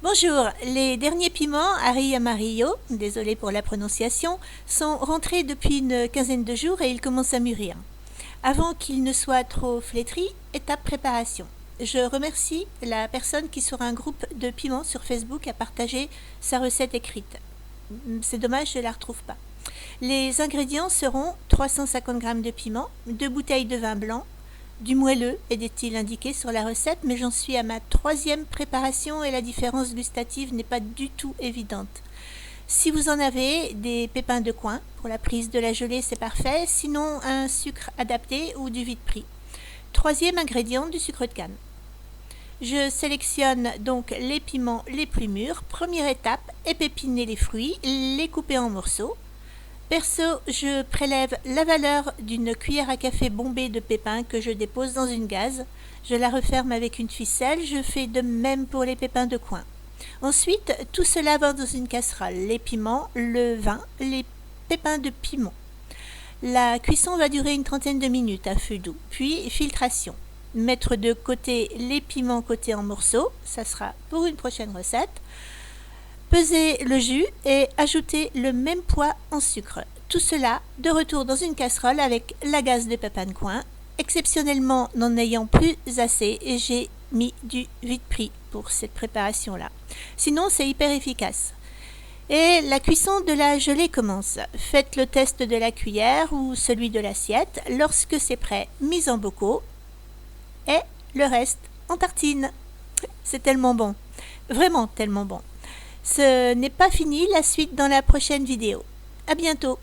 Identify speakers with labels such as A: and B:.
A: Bonjour, les derniers piments Ari Amarillo, désolé pour la prononciation, sont rentrés depuis une quinzaine de jours et ils commencent à mûrir. Avant qu'ils ne soient trop flétris, étape préparation. Je remercie la personne qui sur un groupe de piments sur Facebook a partagé sa recette écrite. C'est dommage, je ne la retrouve pas. Les ingrédients seront 350 g de piment, 2 bouteilles de vin blanc, du moelleux est-il indiqué sur la recette, mais j'en suis à ma 3e préparation et la différence gustative n'est pas du tout évidente. Si vous en avez, des pépins de coin, pour la prise de la gelée c'est parfait, sinon un sucre adapté ou du vide-prix. 3e ingrédient, du sucre de canne. Je sélectionne donc les piments les plus mûrs. Première étape, épépiner les fruits, les couper en morceaux. Perso, je prélève la valeur d'une cuillère à café bombée de pépins que je dépose dans une gaze. Je la referme avec une ficelle, je fais de même pour les pépins de coin. Ensuite, tout cela va dans une casserole, les piments, le vin, les pépins de piment. La cuisson va durer une trentaine de minutes à feu doux, puis filtration. Mettre de côté les piments cotés en morceaux, ça sera pour une prochaine recette. Peser le jus et ajouter le même poids en sucre. Tout cela de retour dans une casserole avec la gaze de pépins de coin. Exceptionnellement, n'en ayant plus assez, j'ai mis du vide-prix pour cette préparation-là. Sinon, c'est hyper efficace. Et la cuisson de la gelée commence. Faites le test de la cuillère ou celui de l'assiette. Lorsque c'est prêt, mise en bocaux et le reste en tartine. C'est tellement bon, vraiment tellement bon. Ce n'est pas fini, la suite dans la prochaine vidéo. À bientôt.